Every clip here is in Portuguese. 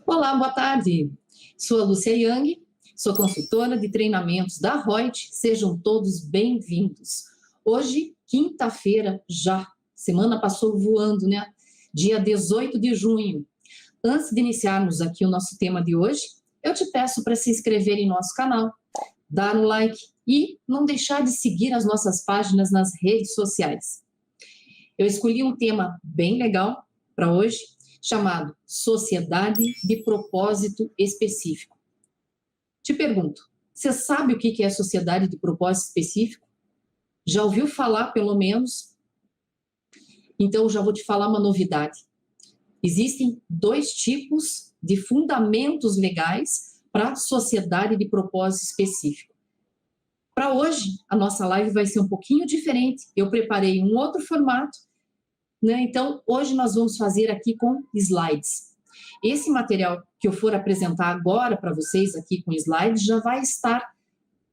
Olá, boa tarde. Sou a Lúcia Yang, sou consultora de treinamentos da Reut. Sejam todos bem-vindos. Hoje, quinta-feira já, semana passou voando, né? Dia 18 de junho. Antes de iniciarmos aqui o nosso tema de hoje, eu te peço para se inscrever em nosso canal, dar um like e não deixar de seguir as nossas páginas nas redes sociais. Eu escolhi um tema bem legal para hoje, chamado Sociedade de Propósito Específico. Te pergunto, você sabe o que é sociedade de propósito específico? Já ouviu falar, pelo menos? Então, eu já vou te falar uma novidade. Existem 2 tipos de fundamentos legais para sociedade de propósito específico. Para hoje, a nossa live vai ser um pouquinho diferente. Eu preparei um outro formato, né? Então, hoje nós vamos fazer aqui com slides. Esse material que eu for apresentar agora para vocês aqui com slides já vai estar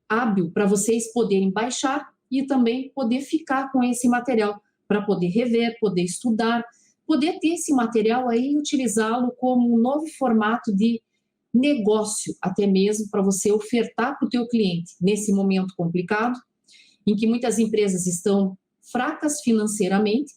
hábil para vocês poderem baixar e também poder ficar com esse material para poder rever, poder estudar, poder ter esse material aí e utilizá-lo como um novo formato de negócio, até mesmo para você ofertar para o teu cliente nesse momento complicado, em que muitas empresas estão fracas financeiramente,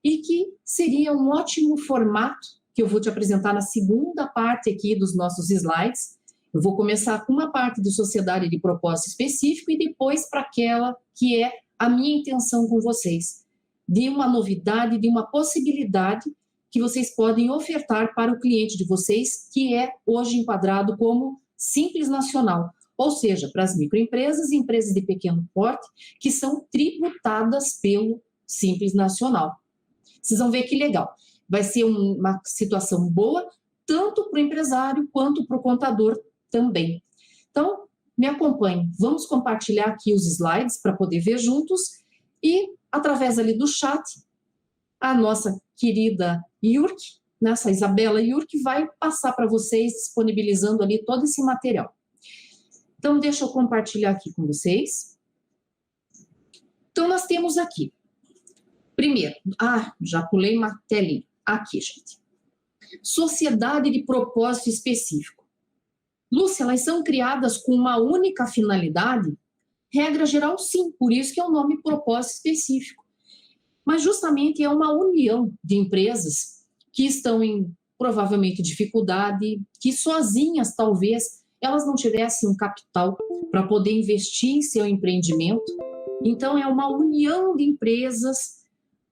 e que seria um ótimo formato que eu vou te apresentar na segunda parte aqui dos nossos slides. Eu vou começar com uma parte de sociedade de propósito específico e depois para aquela que é a minha intenção com vocês, de uma novidade, de uma possibilidade que vocês podem ofertar para o cliente de vocês, que é hoje enquadrado como Simples Nacional, ou seja, para as microempresas e empresas de pequeno porte que são tributadas pelo Simples Nacional. Vocês vão ver que legal. Vai ser uma situação boa, tanto para o empresário quanto para o contador também. Então, me acompanhe. Vamos compartilhar aqui os slides para poder ver juntos e, através ali do chat, a nossa querida Yurk, essa Isabela Yurk, vai passar para vocês, disponibilizando ali todo esse material. Então, deixa eu compartilhar aqui com vocês. Então, nós temos aqui. Primeiro, já pulei uma telinha. Aqui, gente. Sociedade de propósito específico. Lúcia, elas são criadas com uma única finalidade? Regra geral, sim. Por isso que é o nome propósito específico. Mas justamente é uma união de empresas que estão em, provavelmente, dificuldade, que sozinhas, talvez, elas não tivessem um capital para poder investir em seu empreendimento. Então, é uma união de empresas,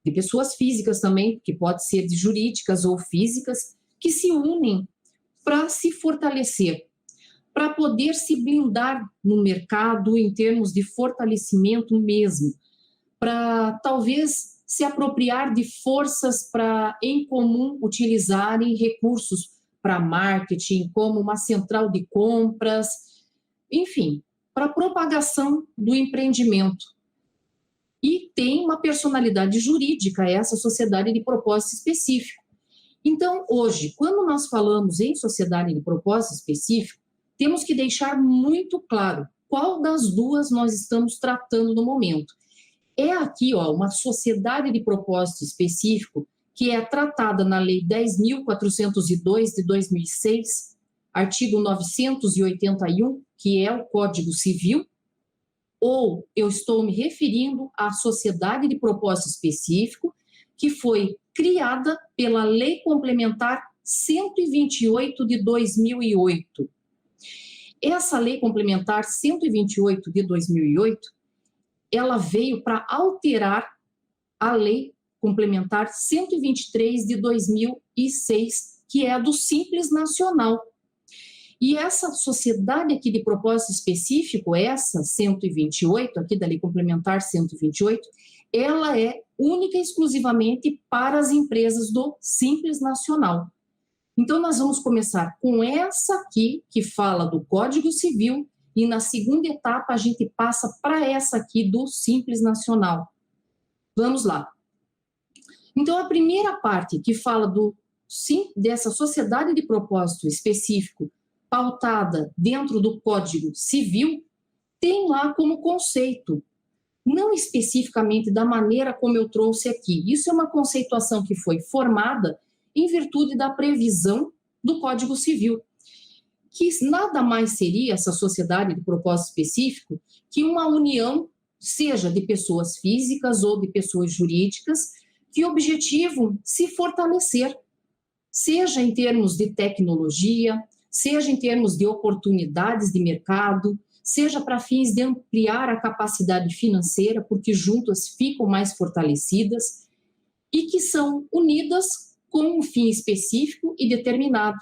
de pessoas físicas também, que pode ser de jurídicas ou físicas, que se unem para se fortalecer, para poder se blindar no mercado em termos de fortalecimento mesmo, para talvez se apropriar de forças para, em comum, utilizarem recursos para marketing, como uma central de compras, enfim, para propagação do empreendimento. E tem uma personalidade jurídica, essa sociedade de propósito específico. Então, hoje, quando nós falamos em sociedade de propósito específico, temos que deixar muito claro qual das duas nós estamos tratando no momento. É aqui, uma sociedade de propósito específico que é tratada na Lei 10.402 de 2006, artigo 981, que é o Código Civil, ou eu estou me referindo à sociedade de propósito específico que foi criada pela Lei Complementar 128 de 2008. Essa Lei Complementar 128 de 2008, ela veio para alterar a Lei Complementar 123 de 2006, que é a do Simples Nacional. E essa sociedade aqui de propósito específico, essa 128, aqui da Lei Complementar 128, ela é única e exclusivamente para as empresas do Simples Nacional. Então, nós vamos começar com essa aqui, que fala do Código Civil, e na segunda etapa a gente passa para essa aqui do Simples Nacional. Vamos lá. Então, a primeira parte que fala do dessa sociedade de propósito específico, pautada dentro do Código Civil, tem lá como conceito, não especificamente da maneira como eu trouxe aqui. Isso é uma conceituação que foi formada em virtude da previsão do Código Civil, que nada mais seria essa sociedade de propósito específico que uma união, seja de pessoas físicas ou de pessoas jurídicas, que objetivam se fortalecer, seja em termos de tecnologia, seja em termos de oportunidades de mercado, seja para fins de ampliar a capacidade financeira, porque juntas ficam mais fortalecidas, e que são unidas com um fim específico e determinado.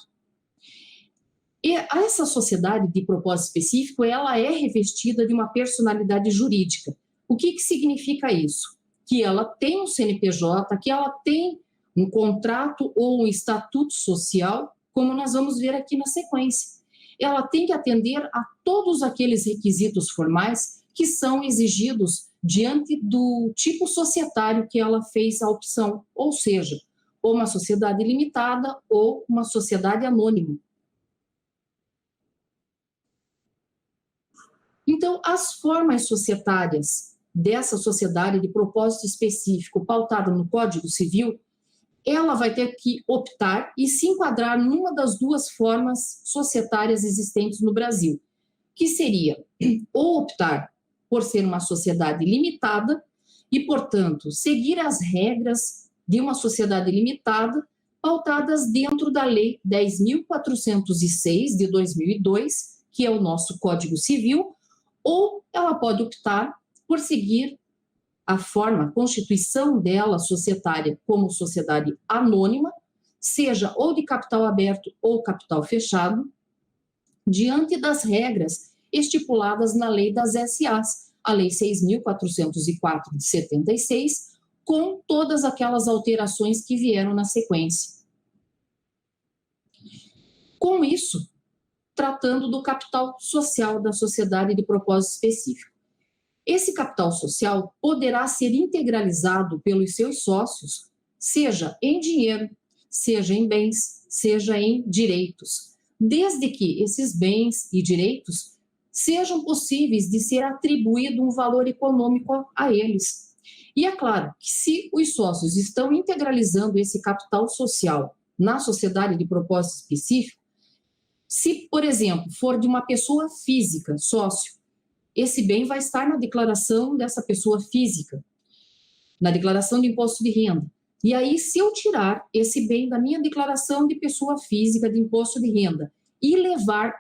E essa sociedade de propósito específico, ela é revestida de uma personalidade jurídica. O que significa isso? Que ela tem um CNPJ, que ela tem um contrato ou um estatuto social, como nós vamos ver aqui na sequência. Ela tem que atender a todos aqueles requisitos formais que são exigidos diante do tipo societário que ela fez a opção, ou seja, ou uma sociedade limitada ou uma sociedade anônima. Então, as formas societárias dessa sociedade de propósito específico pautada no Código Civil, ela vai ter que optar e se enquadrar numa das duas formas societárias existentes no Brasil, que seria ou optar por ser uma sociedade limitada e, portanto, seguir as regras de uma sociedade limitada pautadas dentro da Lei 10.406 de 2002, que é o nosso Código Civil, ou ela pode optar por seguir a forma, a constituição dela societária como sociedade anônima, seja ou de capital aberto ou capital fechado, diante das regras estipuladas na lei das SAs, a lei 6.404 de 76, com todas aquelas alterações que vieram na sequência. Com isso, tratando do capital social da sociedade de propósito específico. Esse capital social poderá ser integralizado pelos seus sócios, seja em dinheiro, seja em bens, seja em direitos, desde que esses bens e direitos sejam possíveis de ser atribuído um valor econômico a eles. E é claro que se os sócios estão integralizando esse capital social na sociedade de propósito específico, se, por exemplo, for de uma pessoa física, sócio, esse bem vai estar na declaração dessa pessoa física, na declaração de imposto de renda. E aí, se eu tirar esse bem da minha declaração de pessoa física de imposto de renda e levar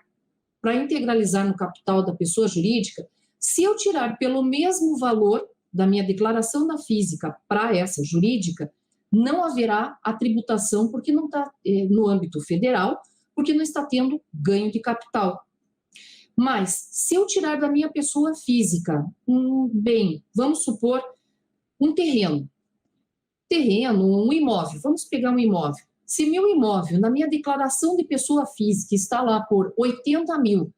para integralizar no capital da pessoa jurídica, se eu tirar pelo mesmo valor da minha declaração da física para essa jurídica, não haverá a tributação, porque não está no âmbito federal, porque não está tendo ganho de capital. Mas, se eu tirar da minha pessoa física um bem, vamos supor, um terreno, um imóvel, vamos pegar um imóvel. Se meu imóvel, na minha declaração de pessoa física, está lá por 80 mil,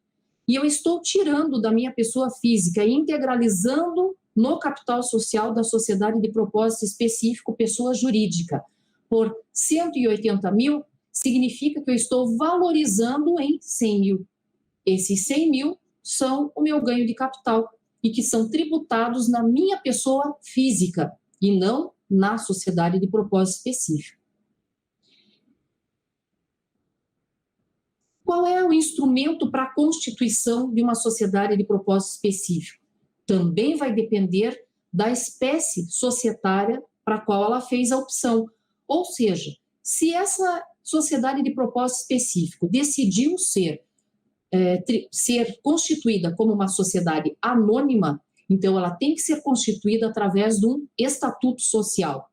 e eu estou tirando da minha pessoa física e integralizando no capital social da sociedade de propósito específico, pessoa jurídica, por 180 mil, significa que eu estou valorizando em 100 mil. Esses 100 mil são o meu ganho de capital e que são tributados na minha pessoa física e não na sociedade de propósito específico. Qual é o instrumento para a constituição de uma sociedade de propósito específico? Também vai depender da espécie societária para a qual ela fez a opção. Ou seja, se essa sociedade de propósito específico decidiu ser constituída como uma sociedade anônima, então ela tem que ser constituída através de um estatuto social.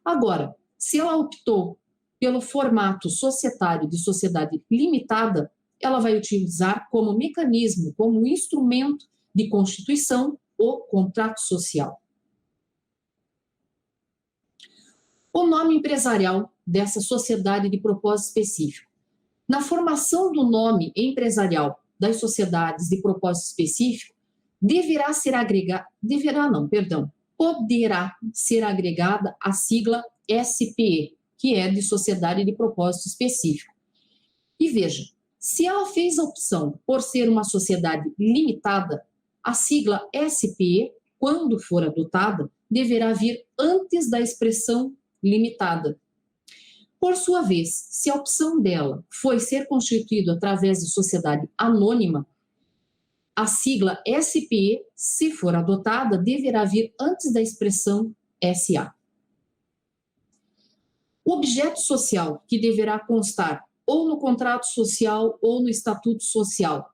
Agora, se ela optou pelo formato societário de sociedade limitada, ela vai utilizar como mecanismo, como instrumento de constituição, o contrato social. O nome empresarial dessa sociedade de propósito específico. Na formação do nome empresarial das sociedades de propósito específico, poderá ser agregada a sigla SPE, que é de sociedade de propósito específico. E veja, se ela fez a opção por ser uma sociedade limitada, a sigla SPE, quando for adotada, deverá vir antes da expressão limitada. Por sua vez, se a opção dela foi ser constituído através de sociedade anônima, a sigla SPE, se for adotada, deverá vir antes da expressão SA. O objeto social que deverá constar ou no contrato social ou no estatuto social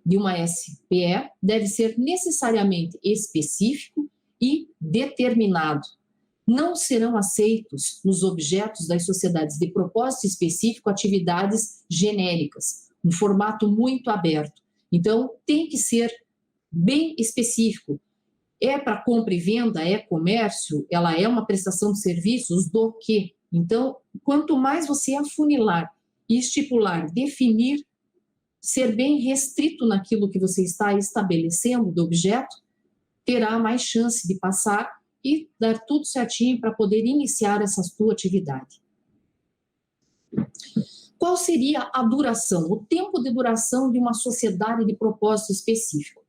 de uma SPE deve ser necessariamente específico e determinado. Não serão aceitos nos objetos das sociedades de propósito específico atividades genéricas, um formato muito aberto. Então, tem que ser bem específico. É para compra e venda, é comércio, ela é uma prestação de serviços do quê? Então, quanto mais você afunilar e estipular, definir, ser bem restrito naquilo que você está estabelecendo do objeto, terá mais chance de passar e dar tudo certinho para poder iniciar essa sua atividade. Qual seria a duração, o tempo de duração de uma sociedade de propósito específico?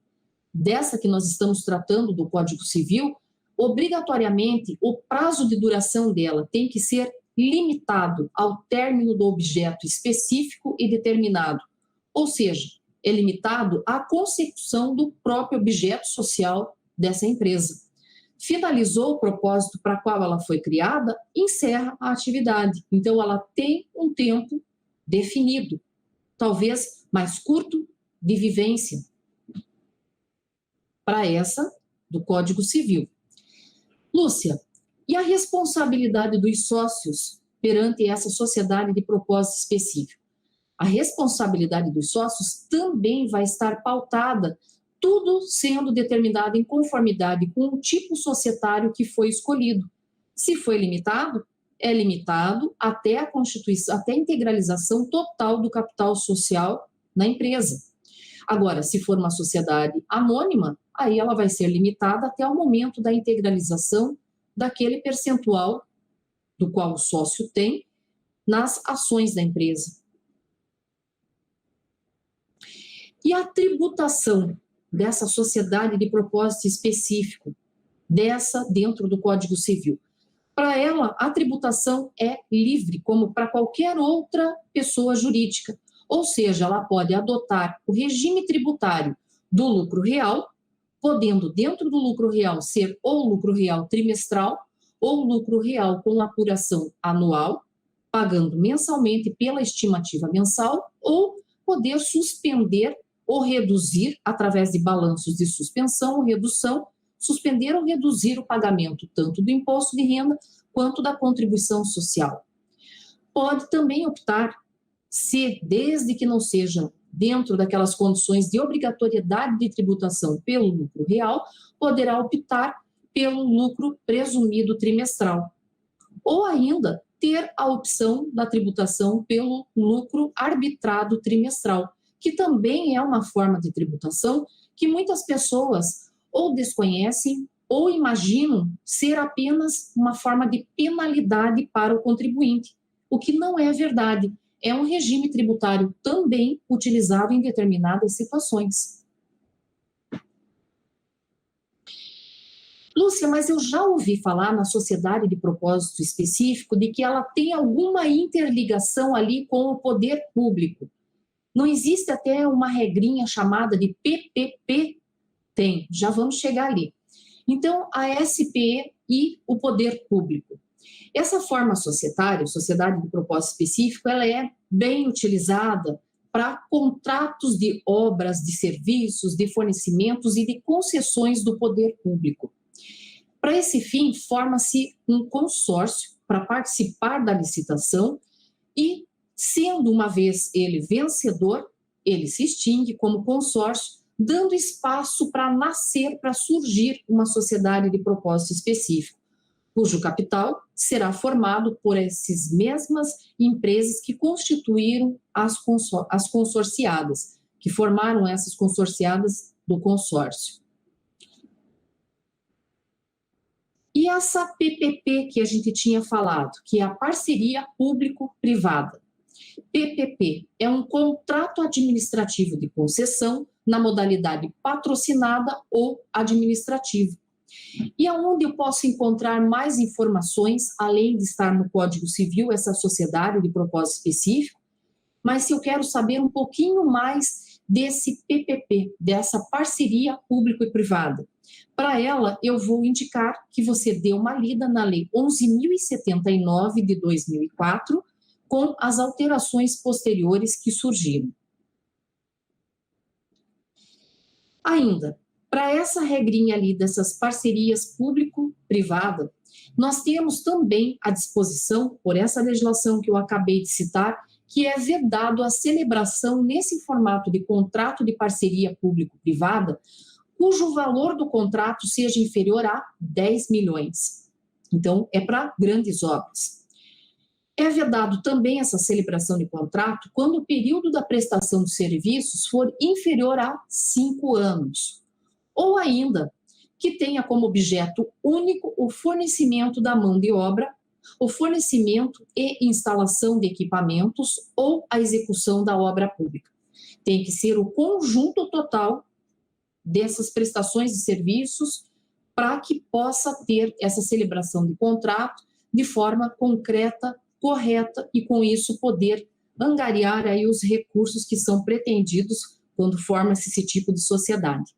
Dessa que nós estamos tratando do Código Civil, obrigatoriamente o prazo de duração dela tem que ser limitado ao término do objeto específico e determinado, ou seja, é limitado à consecução do próprio objeto social dessa empresa. Finalizou o propósito para qual ela foi criada, encerra a atividade. Então, ela tem um tempo definido, talvez mais curto, de vivência, para essa do Código Civil. Lúcia, e a responsabilidade dos sócios perante essa sociedade de propósito específico? A responsabilidade dos sócios também vai estar pautada, tudo sendo determinado em conformidade com o tipo societário que foi escolhido. Se foi limitado, é limitado até a constituição, até a integralização total do capital social na empresa. Agora, se for uma sociedade anônima, aí ela vai ser limitada até o momento da integralização daquele percentual do qual o sócio tem nas ações da empresa. E a tributação dessa sociedade de propósito específico, dessa dentro do Código Civil? Para ela, a tributação é livre, como para qualquer outra pessoa jurídica. Ou seja, ela pode adotar o regime tributário do lucro real, podendo dentro do lucro real ser ou lucro real trimestral ou lucro real com apuração anual, pagando mensalmente pela estimativa mensal, ou poder suspender ou reduzir, através de balanços de suspensão ou redução, suspender ou reduzir o pagamento tanto do imposto de renda quanto da contribuição social. Pode também optar, se desde que não seja dentro daquelas condições de obrigatoriedade de tributação pelo lucro real, poderá optar pelo lucro presumido trimestral. Ou ainda ter a opção da tributação pelo lucro arbitrado trimestral, que também é uma forma de tributação que muitas pessoas ou desconhecem ou imaginam ser apenas uma forma de penalidade para o contribuinte, o que não é verdade. É um regime tributário também utilizado em determinadas situações. Lúcia, mas eu já ouvi falar na sociedade de propósito específico de que ela tem alguma interligação ali com o poder público. Não existe até uma regrinha chamada de PPP? Tem, já vamos chegar ali. Então, a SPE e o poder público. Essa forma societária, sociedade de propósito específico, ela é bem utilizada para contratos de obras, de serviços, de fornecimentos e de concessões do poder público. Para esse fim, forma-se um consórcio para participar da licitação e, sendo uma vez ele vencedor, ele se extingue como consórcio, dando espaço para nascer, para surgir uma sociedade de propósito específico, cujo capital será formado por essas mesmas empresas que constituíram as consorciadas, que formaram essas consorciadas do consórcio. E E essa PPP que a gente tinha falado, que é a parceria público-privada. PPP é um contrato administrativo de concessão na modalidade patrocinada ou administrativa. E aonde eu posso encontrar mais informações, além de estar no Código Civil, essa sociedade de propósito específico, mas se eu quero saber um pouquinho mais desse PPP, dessa parceria público e privada. Para ela, eu vou indicar que você dê uma lida na Lei 11.079 de 2004, com as alterações posteriores que surgiram. Ainda, para essa regrinha ali dessas parcerias público-privada, nós temos também à disposição, por essa legislação que eu acabei de citar, que é vedado a celebração nesse formato de contrato de parceria público-privada, cujo valor do contrato seja inferior a 10 milhões. Então, é para grandes obras. É vedado também essa celebração de contrato quando o período da prestação de serviços for inferior a 5 anos. Ou ainda, que tenha como objeto único o fornecimento da mão de obra, o fornecimento e instalação de equipamentos ou a execução da obra pública. Tem que ser o conjunto total dessas prestações de serviços para que possa ter essa celebração de contrato de forma concreta, correta e com isso poder angariar aí os recursos que são pretendidos quando forma-se esse tipo de sociedade.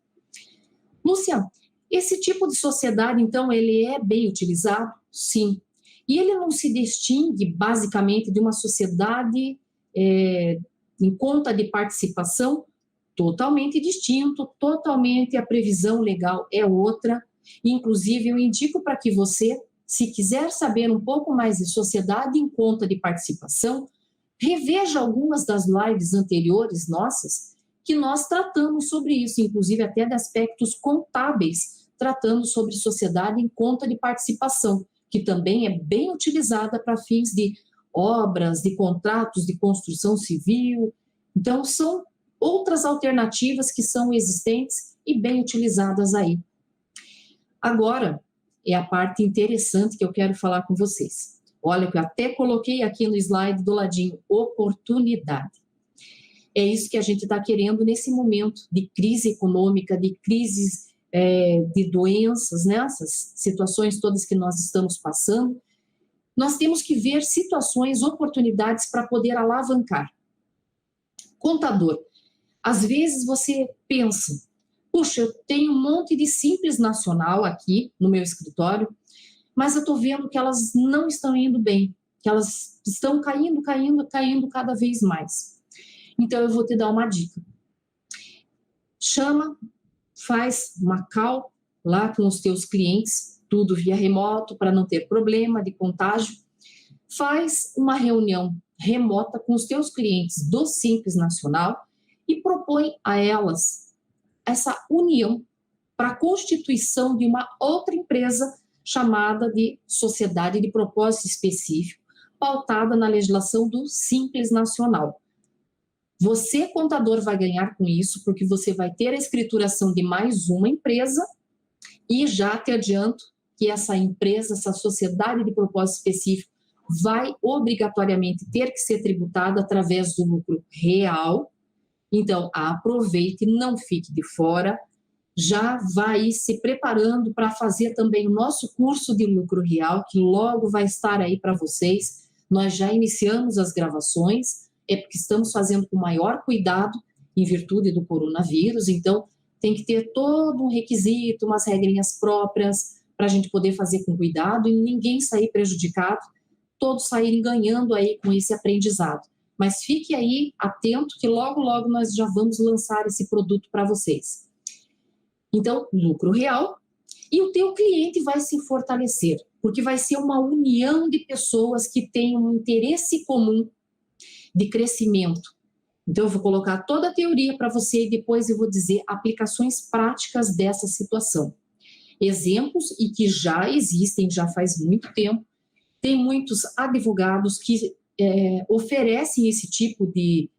Lúcia, esse tipo de sociedade, então, ele é bem utilizado? Sim. E ele não se distingue, basicamente, de uma sociedade em conta de participação? Totalmente distinto, totalmente a previsão legal é outra. Inclusive, eu indico para que você, se quiser saber um pouco mais de sociedade em conta de participação, reveja algumas das lives anteriores nossas, que nós tratamos sobre isso, inclusive até de aspectos contábeis, tratando sobre sociedade em conta de participação, que também é bem utilizada para fins de obras, de contratos de construção civil. Então, são outras alternativas que são existentes e bem utilizadas aí. Agora, é a parte interessante que eu quero falar com vocês. Olha, que eu até coloquei aqui no slide do ladinho, oportunidade. É isso que a gente está querendo nesse momento de crise econômica, de crises de doenças, né? Essas situações todas que nós estamos passando. Nós temos que ver situações, oportunidades para poder alavancar. Contador, às vezes você pensa, puxa, eu tenho um monte de Simples Nacional aqui no meu escritório, mas eu estou vendo que elas não estão indo bem, que elas estão caindo cada vez mais. Então, eu vou te dar uma dica. Chama, faz uma call lá com os teus clientes, tudo via remoto, para não ter problema de contágio. Faz uma reunião remota com os teus clientes do Simples Nacional e propõe a elas essa união para a constituição de uma outra empresa chamada de Sociedade de Propósito Específico, pautada na legislação do Simples Nacional. Você, contador, vai ganhar com isso, porque você vai ter a escrituração de mais uma empresa e já te adianto que essa empresa, essa sociedade de propósito específico, vai obrigatoriamente ter que ser tributada através do lucro real. Então, aproveite, não fique de fora, já vai se preparando para fazer também o nosso curso de lucro real, que logo vai estar aí para vocês. Nós já iniciamos as gravações, é porque estamos fazendo com maior cuidado em virtude do coronavírus, então tem que ter todo um requisito, umas regrinhas próprias para a gente poder fazer com cuidado e ninguém sair prejudicado, todos saírem ganhando aí com esse aprendizado. Mas fique aí atento que logo, logo nós já vamos lançar esse produto para vocês. Então, lucro real, e o teu cliente vai se fortalecer, porque vai ser uma união de pessoas que têm um interesse comum de crescimento. Então, eu vou colocar toda a teoria para você e depois eu vou dizer aplicações práticas dessa situação. Exemplos, e que já existem, já faz muito tempo, tem muitos advogados que oferecem esse tipo de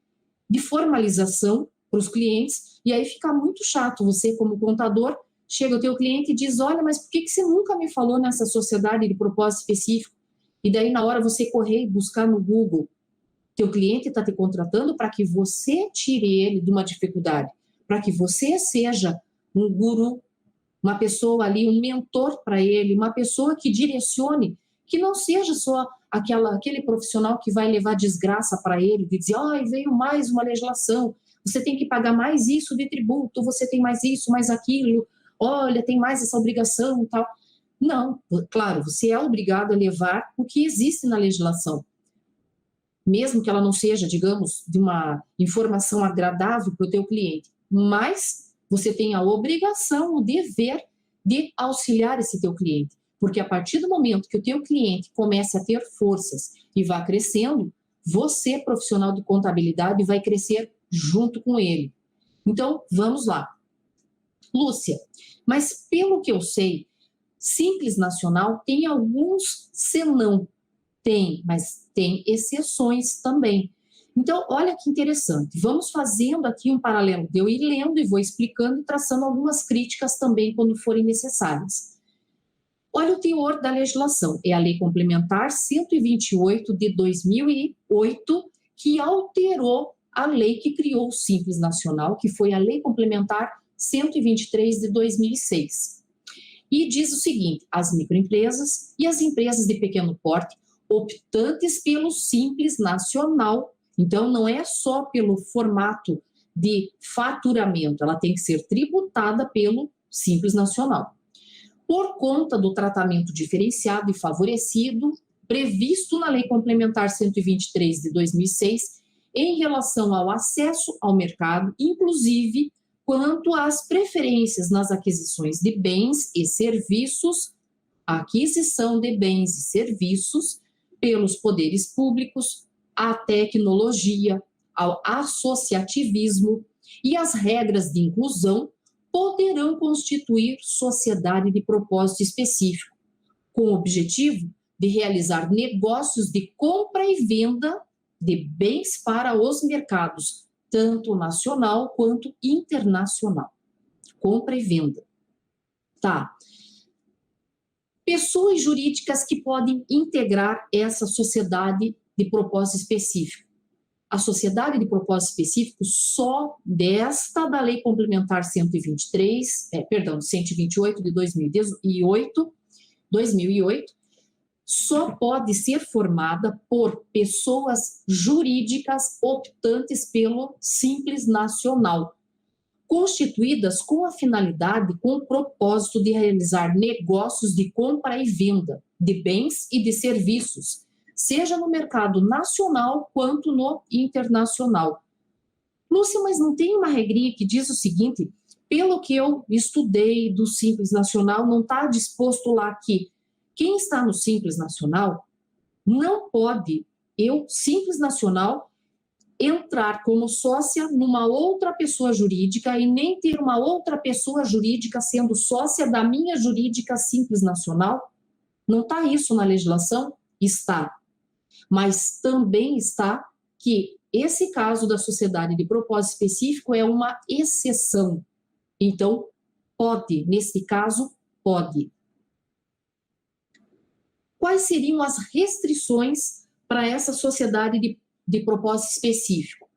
formalização para os clientes, e aí fica muito chato você, como contador, chega o teu cliente e diz, olha, mas por que você nunca me falou nessa sociedade de propósito específico? E daí, na hora, você correr e buscar no Google. Teu cliente está te contratando para que você tire ele de uma dificuldade, para que você seja um guru, uma pessoa ali, um mentor para ele, uma pessoa que direcione, que não seja só aquele profissional que vai levar desgraça para ele, de dizer, veio mais uma legislação, você tem que pagar mais isso de tributo, você tem mais isso, mais aquilo, olha, tem mais essa obrigação e tal. Não, claro, você é obrigado a levar o que existe na legislação, mesmo que ela não seja, digamos, de uma informação agradável para o teu cliente, mas você tem a obrigação, o dever de auxiliar esse teu cliente, porque a partir do momento que o teu cliente comece a ter forças e vá crescendo, você, profissional de contabilidade, vai crescer junto com ele. Então, vamos lá. Lúcia, mas pelo que eu sei, Simples Nacional tem alguns senão. Tem, mas tem exceções também. Então, olha que interessante. Vamos fazendo aqui um paralelo de eu ir lendo e vou explicando e traçando algumas críticas também quando forem necessárias. Olha o teor da legislação. É a Lei Complementar 128 de 2008, que alterou a lei que criou o Simples Nacional, que foi a Lei Complementar 123 de 2006. E diz o seguinte, as microempresas e as empresas de pequeno porte optantes pelo Simples Nacional, então não é só pelo formato de faturamento, ela tem que ser tributada pelo Simples Nacional. Por conta do tratamento diferenciado e favorecido previsto na Lei Complementar 123 de 2006 em relação ao acesso ao mercado, inclusive quanto às preferências nas aquisições de bens e serviços, aquisição de bens e serviços pelos poderes públicos, à tecnologia, ao associativismo e as regras de inclusão poderão constituir sociedade de propósito específico, com o objetivo de realizar negócios de compra e venda de bens para os mercados, tanto nacional quanto internacional. Compra e venda. Tá. Pessoas jurídicas que podem integrar essa sociedade de propósito específico. A sociedade de propósito específico só desta da Lei Complementar 128 de 2008, só pode ser formada por pessoas jurídicas optantes pelo Simples Nacional, constituídas com a finalidade, com o propósito de realizar negócios de compra e venda de bens e de serviços, seja no mercado nacional quanto no internacional. Lúcia, mas não tem uma regrinha que diz o seguinte, pelo que eu estudei do Simples Nacional, não está disposto lá que quem está no Simples Nacional não pode, Simples Nacional, entrar como sócia numa outra pessoa jurídica e nem ter uma outra pessoa jurídica sendo sócia da minha jurídica Simples Nacional? Não está isso na legislação? Está. Mas também está que esse caso da sociedade de propósito específico é uma exceção. Então, pode, nesse caso, pode. Quais seriam as restrições para essa sociedade de propósito específico?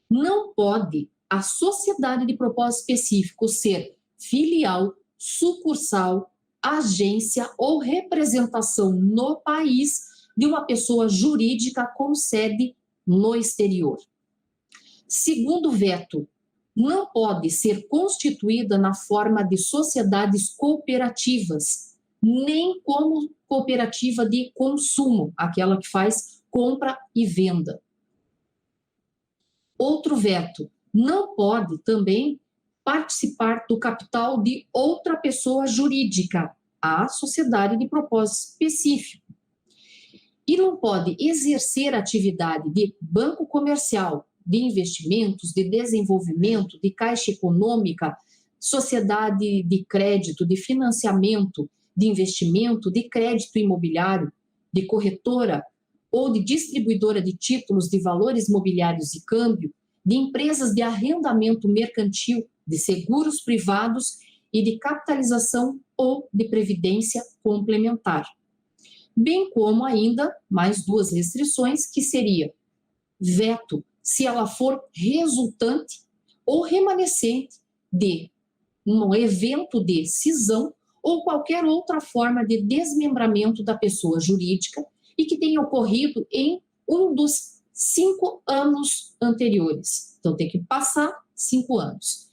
Não pode a sociedade de propósito específico ser filial, sucursal, agência ou representação no país de uma pessoa jurídica com sede no exterior. Segundo veto, não pode ser constituída na forma de sociedades cooperativas, nem como cooperativa de consumo, aquela que faz compra e venda. Outro veto, não pode também participar do capital de outra pessoa jurídica, a sociedade de propósito específico. E não pode exercer atividade de banco comercial, de investimentos, de desenvolvimento, de caixa econômica, sociedade de crédito, de financiamento, de investimento, de crédito imobiliário, de corretora ou de distribuidora de títulos de valores mobiliários e câmbio, de empresas de arrendamento mercantil, de seguros privados e de capitalização ou de previdência complementar. Bem como ainda mais duas restrições, que seria veto se ela for resultante ou remanescente de um evento de cisão ou qualquer outra forma de desmembramento da pessoa jurídica e que tenha ocorrido em um dos 5 anos anteriores. Então, tem que passar 5 anos.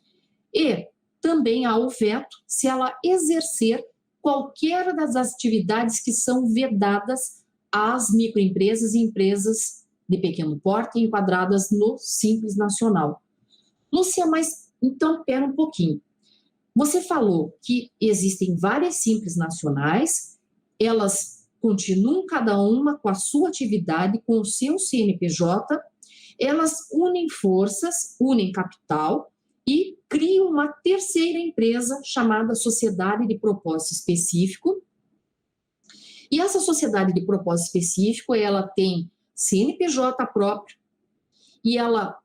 E também há o veto se ela exercer qualquer das atividades que são vedadas às microempresas e empresas de pequeno porte enquadradas no Simples Nacional. Lúcia, mas então, pera um pouquinho. Você falou que existem várias Simples Nacionais, elas continuam cada uma com a sua atividade, com o seu CNPJ, elas unem forças, unem capital e criam uma terceira empresa chamada Sociedade de Propósito Específico. E essa Sociedade de Propósito Específico, ela tem CNPJ próprio e ela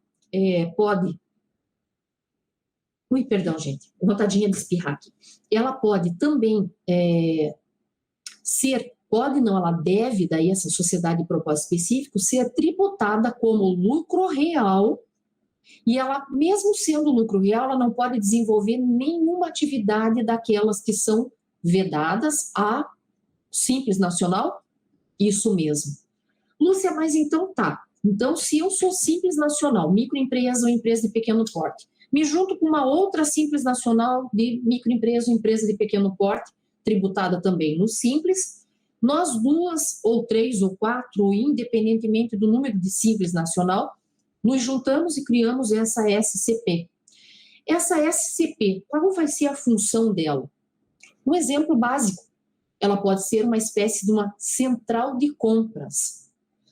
pode... Ui, perdão, gente, vontadinha de espirrar aqui. Ela pode também pode não, ela deve, daí essa sociedade de propósito específico, ser tributada como lucro real, e ela, mesmo sendo lucro real, ela não pode desenvolver nenhuma atividade daquelas que são vedadas à Simples Nacional, isso mesmo. Lúcia, mas então tá, então se eu sou Simples Nacional, microempresa ou empresa de pequeno porte, me junto com uma outra Simples Nacional de microempresa ou empresa de pequeno porte, tributada também no Simples, nós duas, ou três, ou quatro, independentemente do número de Simples Nacional, nos juntamos e criamos essa SCP. Essa SCP, qual vai ser a função dela? Um exemplo básico, ela pode ser uma espécie de uma central de compras.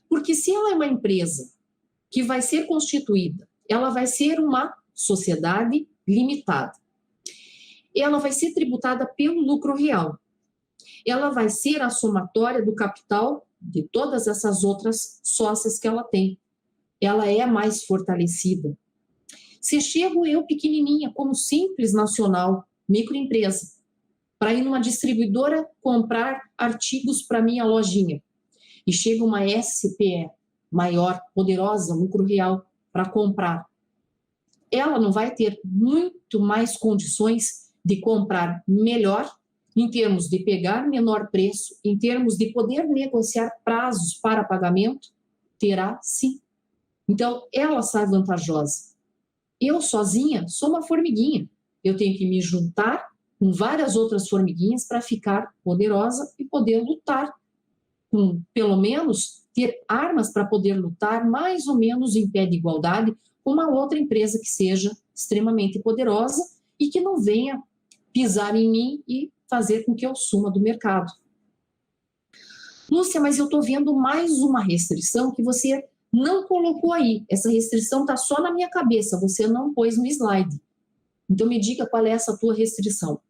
Porque se ela é uma empresa que vai ser constituída, ela vai ser uma sociedade limitada. Ela vai ser tributada pelo lucro real. Ela vai ser a somatória do capital de todas essas outras sócias que ela tem. Ela é mais fortalecida. Se chego eu pequenininha, como Simples Nacional, microempresa, para ir numa distribuidora comprar artigos para minha lojinha, e chega uma SCPE maior, poderosa, lucro real, para comprar, ela não vai ter muito mais condições de comprar melhor, em termos de pegar menor preço, em termos de poder negociar prazos para pagamento? Terá sim. Então, ela sai vantajosa. Eu sozinha sou uma formiguinha. Eu tenho que me juntar com várias outras formiguinhas para ficar poderosa e poder lutar, pelo menos ter armas para poder lutar mais ou menos em pé de igualdade com uma outra empresa que seja extremamente poderosa e que não venha pisar em mim e fazer com que eu suma do mercado. Lúcia, mas eu estou vendo mais uma restrição que você não colocou aí. Essa restrição está só na minha cabeça, você não pôs no slide. Então me diga qual é essa tua restrição.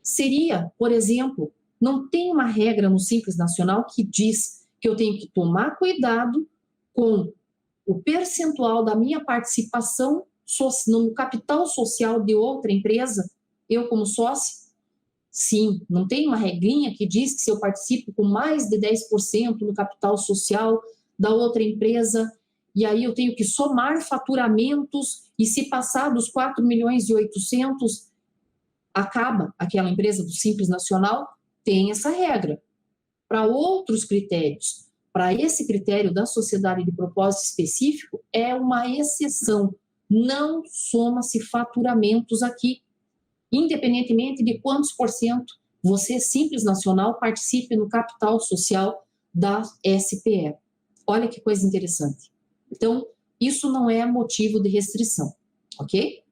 Seria, por exemplo, não tem uma regra no Simples Nacional que diz que eu tenho que tomar cuidado com o percentual da minha participação no capital social de outra empresa, eu como sócio? Sim, não tem uma regrinha que diz que se eu participo com mais de 10% no capital social da outra empresa, e aí eu tenho que somar faturamentos, e se passar dos 4 milhões e 800, acaba aquela empresa do Simples Nacional? Tem essa regra. Para outros critérios, para esse critério da sociedade de propósito específico, é uma exceção. Não soma-se faturamentos aqui, independentemente de quantos por cento você, Simples Nacional, participe no capital social da SPE. Olha que coisa interessante. Então, isso não é motivo de restrição, ok?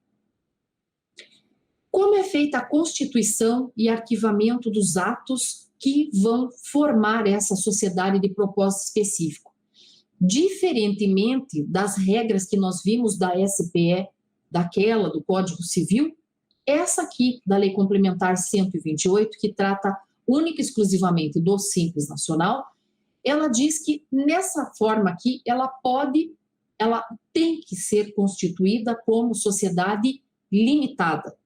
Como é feita a constituição e arquivamento dos atos que vão formar essa sociedade de propósito específico? Diferentemente das regras que nós vimos da SPE, daquela do Código Civil, essa aqui da Lei Complementar 128, que trata única e exclusivamente do Simples Nacional, ela diz que nessa forma aqui, ela tem que ser constituída como sociedade limitada.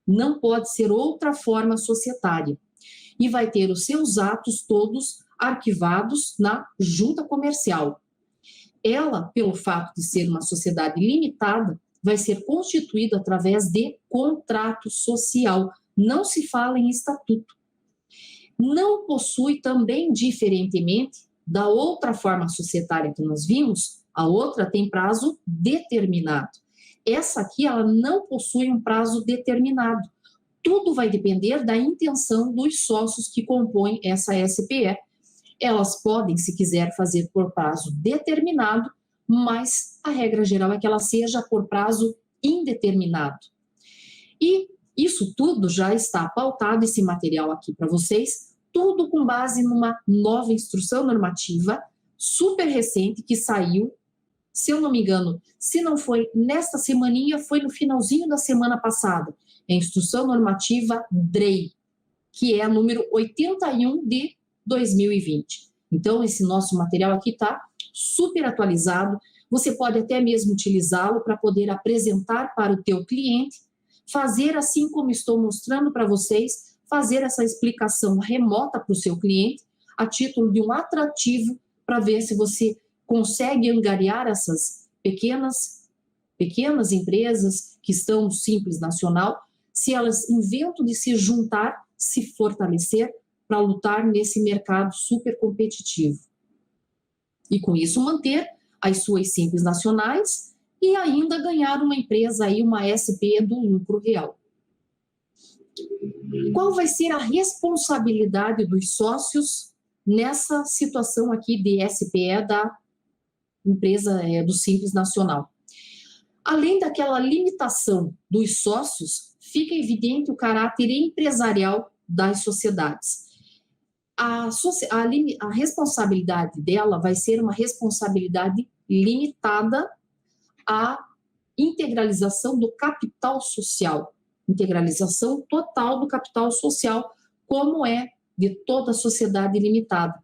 não pode ser outra forma societária e vai ter os seus atos todos arquivados na junta comercial. Ela, pelo fato de ser uma sociedade limitada, vai ser constituída através de contrato social, não se fala em estatuto. Não possui também, diferentemente da outra forma societária que nós vimos, a outra tem prazo determinado. Essa aqui, ela não possui um prazo determinado. Tudo vai depender da intenção dos sócios que compõem essa SPE. Elas podem, se quiser, fazer por prazo determinado, mas a regra geral é que ela seja por prazo indeterminado. E isso tudo já está pautado, esse material aqui para vocês, tudo com base numa nova instrução normativa super recente que saiu, se eu não me engano, se não foi nesta semaninha, foi no finalzinho da semana passada, é a instrução normativa DREI, que é a número 81 de 2020. Então, esse nosso material aqui está super atualizado, você pode até mesmo utilizá-lo para poder apresentar para o teu cliente, fazer assim como estou mostrando para vocês, fazer essa explicação remota para o seu cliente, a título de um atrativo, para ver se você consegue angariar essas pequenas empresas que estão no Simples Nacional, se elas inventam de se juntar, se fortalecer, para lutar nesse mercado super competitivo. E com isso manter as suas Simples Nacionais e ainda ganhar uma empresa aí, uma SPE do lucro real. Qual vai ser a responsabilidade dos sócios nessa situação aqui de SPE da empresa do Simples Nacional? Além daquela limitação dos sócios, fica evidente o caráter empresarial das sociedades. A responsabilidade dela vai ser uma responsabilidade limitada à integralização do capital social, integralização total do capital social, como é de toda a sociedade limitada.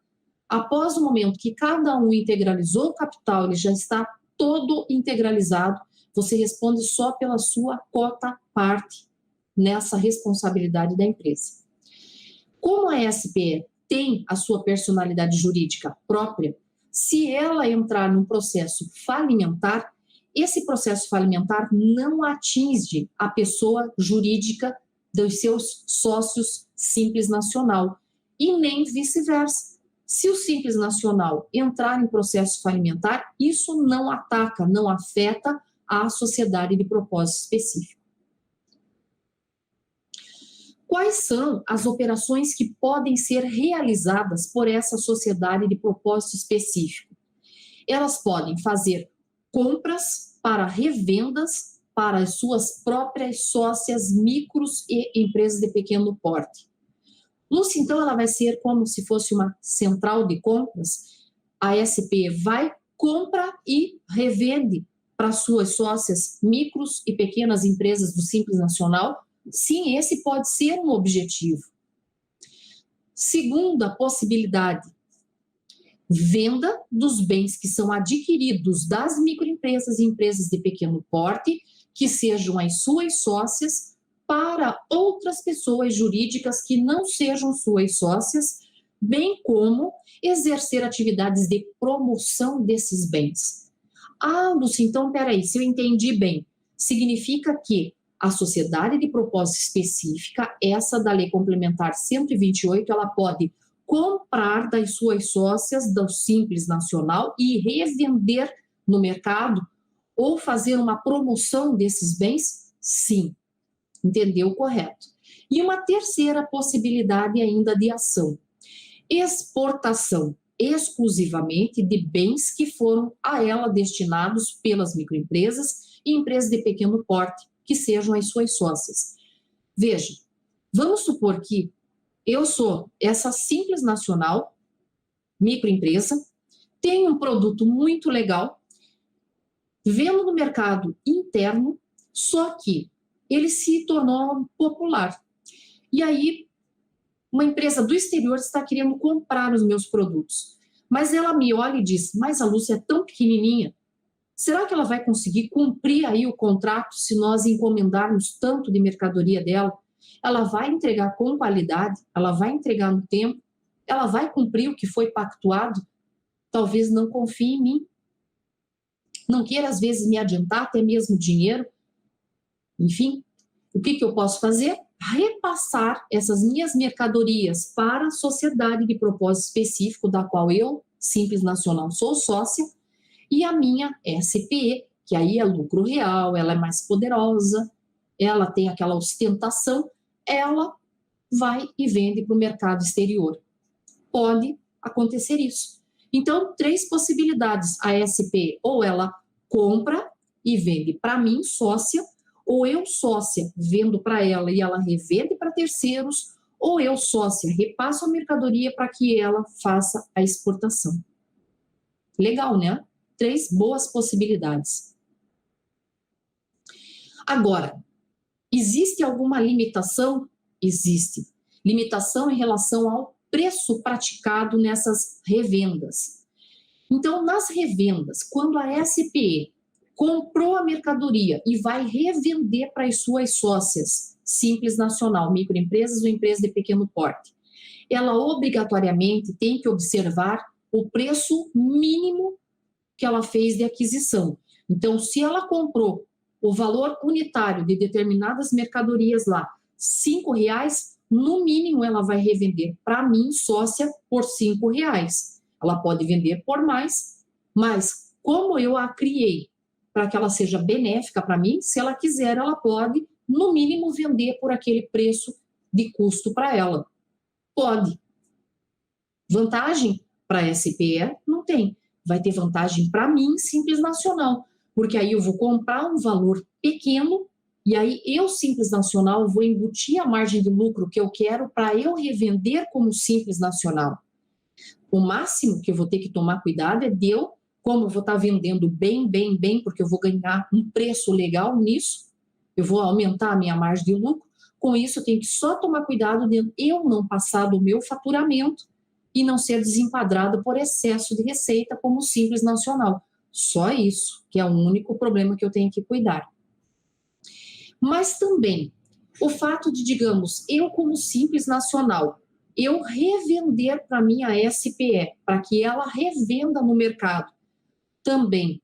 Após o momento que cada um integralizou o capital, ele já está todo integralizado, você responde só pela sua cota parte nessa responsabilidade da empresa. Como a SPE tem a sua personalidade jurídica própria, se ela entrar num processo falimentar, esse processo falimentar não atinge a pessoa jurídica dos seus sócios Simples Nacional e nem vice-versa. Se o Simples Nacional entrar em processo falimentar, isso não ataca, não afeta a sociedade de propósito específico. Quais são as operações que podem ser realizadas por essa sociedade de propósito específico? Elas podem fazer compras para revendas para as suas próprias sócias, micros e empresas de pequeno porte. Lúcia, então, ela vai ser como se fosse uma central de compras. A SPE vai, compra e revende para suas sócias, micros e pequenas empresas do Simples Nacional. Sim, esse pode ser um objetivo. Segunda possibilidade, venda dos bens que são adquiridos das microempresas e empresas de pequeno porte, que sejam as suas sócias, para outras pessoas jurídicas que não sejam suas sócias, bem como exercer atividades de promoção desses bens. Ah, Lúcia, então, peraí, se eu entendi bem, significa que a sociedade de propósito específica, essa da Lei Complementar 128, ela pode comprar das suas sócias do Simples Nacional e revender no mercado ou fazer uma promoção desses bens? Sim, entendeu correto. E uma terceira possibilidade ainda de ação, exportação exclusivamente de bens que foram a ela destinados pelas microempresas e empresas de pequeno porte, que sejam as suas sócias. Veja, vamos supor que eu sou essa Simples Nacional, microempresa, tenho um produto muito legal, vendo no mercado interno, só que ele se tornou popular. E aí, uma empresa do exterior está querendo comprar os meus produtos. Mas ela me olha e diz, mas a Lúcia é tão pequenininha, Será que ela vai conseguir cumprir aí o contrato se nós encomendarmos tanto de mercadoria dela? Ela vai entregar com qualidade? Ela vai entregar no tempo? Ela vai cumprir o que foi pactuado? Talvez não confie em mim. Não queira, às vezes, me adiantar até mesmo dinheiro. Enfim, o que eu posso fazer? Repassar essas minhas mercadorias para a sociedade de propósito específico, da qual eu, Simples Nacional, sou sócia, e a minha SPE, que aí é lucro real, ela é mais poderosa, ela tem aquela ostentação, ela vai e vende para o mercado exterior. Pode acontecer isso. Então, 3 possibilidades. A SPE, ou ela compra e vende para mim, sócia, ou eu, sócia, vendo para ela e ela revende para terceiros, ou eu, sócia, repasso a mercadoria para que ela faça a exportação. Legal, né? 3 boas possibilidades. Agora, existe alguma limitação? Existe. Limitação em relação ao preço praticado nessas revendas. Então, nas revendas, quando a SPE comprou a mercadoria e vai revender para as suas sócias, Simples Nacional, microempresas ou empresas de pequeno porte, ela obrigatoriamente tem que observar o preço mínimo que ela fez de aquisição. Então, se ela comprou o valor unitário de determinadas mercadorias lá, R$5, no mínimo ela vai revender para mim, sócia, por R$5. Ela pode vender por mais, mas como eu a criei para que ela seja benéfica para mim, se ela quiser, ela pode, no mínimo, vender por aquele preço de custo para ela. Pode. Vantagem para a SPE? Não tem. Vai ter vantagem para mim, Simples Nacional, porque aí eu vou comprar um valor pequeno e aí eu, Simples Nacional, vou embutir a margem de lucro que eu quero para eu revender como Simples Nacional. O máximo que eu vou ter que tomar cuidado é de eu, como eu vou estar vendendo bem, porque eu vou ganhar um preço legal nisso, eu vou aumentar a minha margem de lucro, com isso eu tenho que só tomar cuidado de eu não passar do meu faturamento e não ser desenquadrado por excesso de receita como Simples Nacional. Só isso, que é o único problema que eu tenho que cuidar. Mas também, o fato de, digamos, eu como Simples Nacional, eu revender para minha SPE, para que ela revenda no mercado também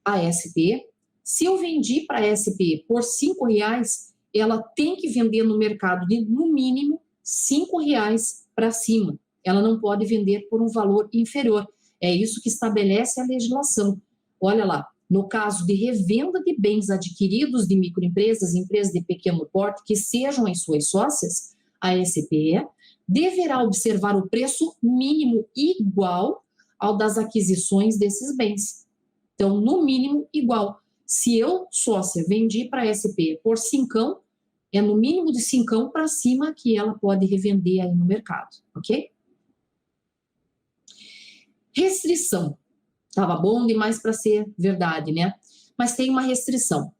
a SPE, se eu vendi para a SPE por R$5, ela tem que vender no mercado de, no mínimo, R$5 para cima. Ela não pode vender por um valor inferior. É isso que estabelece a legislação. Olha lá, no caso de revenda de bens adquiridos de microempresas, empresas de pequeno porte, que sejam as suas sócias, a SPE deverá observar o preço mínimo igual ao das aquisições desses bens. Então, no mínimo, igual. Se eu, sócia, vendi para a SPE por R$5, é no mínimo de R$5 para cima que ela pode revender aí no mercado, ok? Restrição. Estava bom demais para ser verdade, né? Mas tem uma restrição.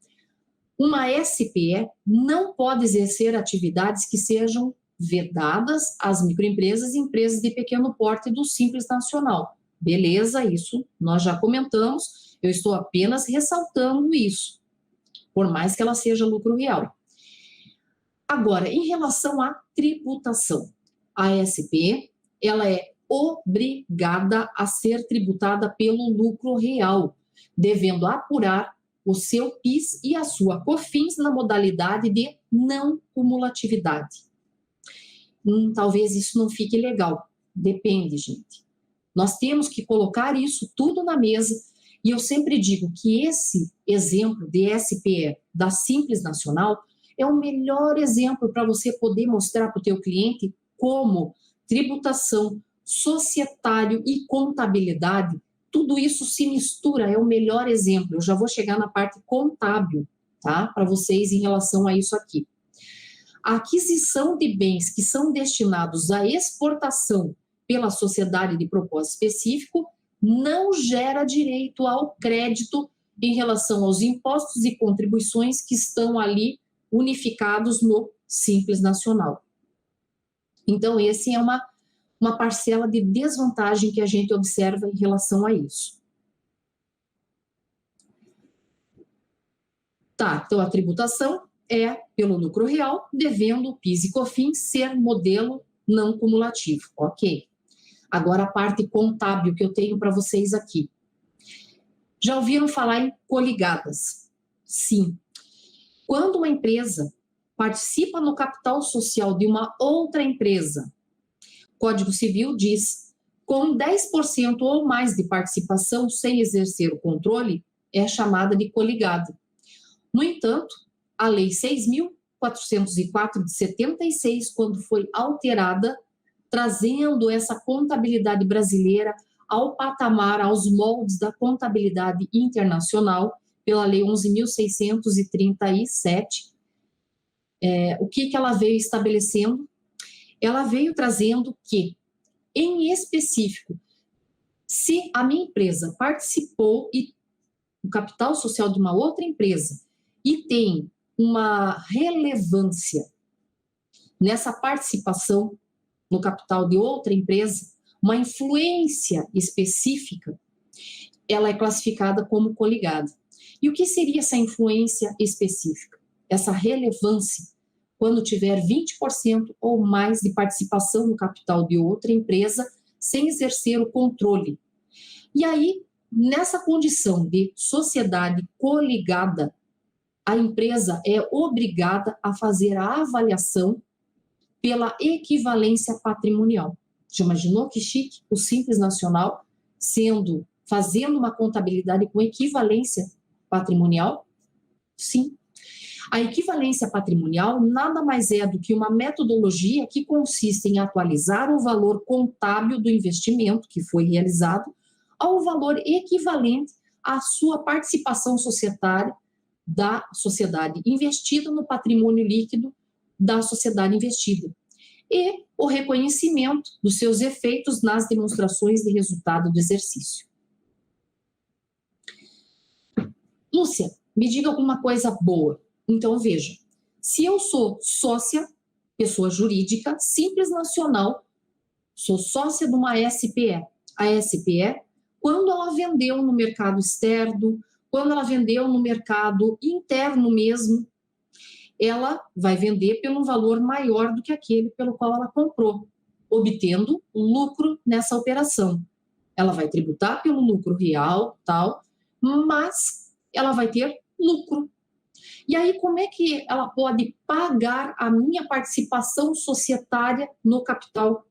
Uma SPE não pode exercer atividades que sejam vedadas às microempresas e empresas de pequeno porte do Simples Nacional. Beleza, isso nós já comentamos, eu estou apenas ressaltando isso, por mais que ela seja lucro real. Agora, em relação à tributação, a SPE, ela é obrigada a ser tributada pelo lucro real, devendo apurar o seu PIS e a sua COFINS na modalidade de não cumulatividade. Talvez isso não fique legal, depende, gente. Nós temos que colocar isso tudo na mesa e eu sempre digo que esse exemplo de SPE da Simples Nacional é o melhor exemplo para você poder mostrar para o teu cliente como tributação, societário e contabilidade, tudo isso se mistura, é o melhor exemplo. Eu já vou chegar na parte contábil, tá? Para vocês em relação a isso aqui. A aquisição de bens que são destinados à exportação pela sociedade de propósito específico não gera direito ao crédito em relação aos impostos e contribuições que estão ali unificados no Simples Nacional. Então, esse é uma parcela de desvantagem que a gente observa em relação a isso. Tá, então a tributação é pelo lucro real, devendo o PIS e COFINS ser modelo não cumulativo, ok? Agora a parte contábil que eu tenho para vocês aqui. Já ouviram falar em coligadas? Sim. Quando uma empresa participa no capital social de uma outra empresa, o Código Civil diz, com 10% ou mais de participação sem exercer o controle, é chamada de coligada. No entanto, a Lei 6.404 de 76, quando foi alterada, trazendo essa contabilidade brasileira ao patamar, aos moldes da contabilidade internacional, pela Lei 11.637, o que ela veio estabelecendo? Ela veio trazendo que, em específico, se a minha empresa participou do capital social de uma outra empresa e tem uma relevância nessa participação no capital de outra empresa, uma influência específica, ela é classificada como coligada. E o que seria essa influência específica? Essa relevância, quando tiver 20% ou mais de participação no capital de outra empresa, sem exercer o controle. E aí, nessa condição de sociedade coligada, a empresa é obrigada a fazer a avaliação pela equivalência patrimonial. Já imaginou que chique? O Simples Nacional fazendo uma contabilidade com equivalência patrimonial? Sim. A equivalência patrimonial nada mais é do que uma metodologia que consiste em atualizar o valor contábil do investimento que foi realizado ao valor equivalente à sua participação societária da sociedade investida no patrimônio líquido da sociedade investida e o reconhecimento dos seus efeitos nas demonstrações de resultado do exercício. Lúcia, me diga alguma coisa boa. Então, veja, se eu sou sócia, pessoa jurídica, Simples Nacional, sou sócia de uma SPE. A SPE, quando ela vendeu no mercado externo, quando ela vendeu no mercado interno mesmo, ela vai vender pelo valor maior do que aquele pelo qual ela comprou, obtendo lucro nessa operação. Ela vai tributar pelo lucro real, tal, mas ela vai ter lucro. E aí, como é que ela pode pagar a minha participação societária no capital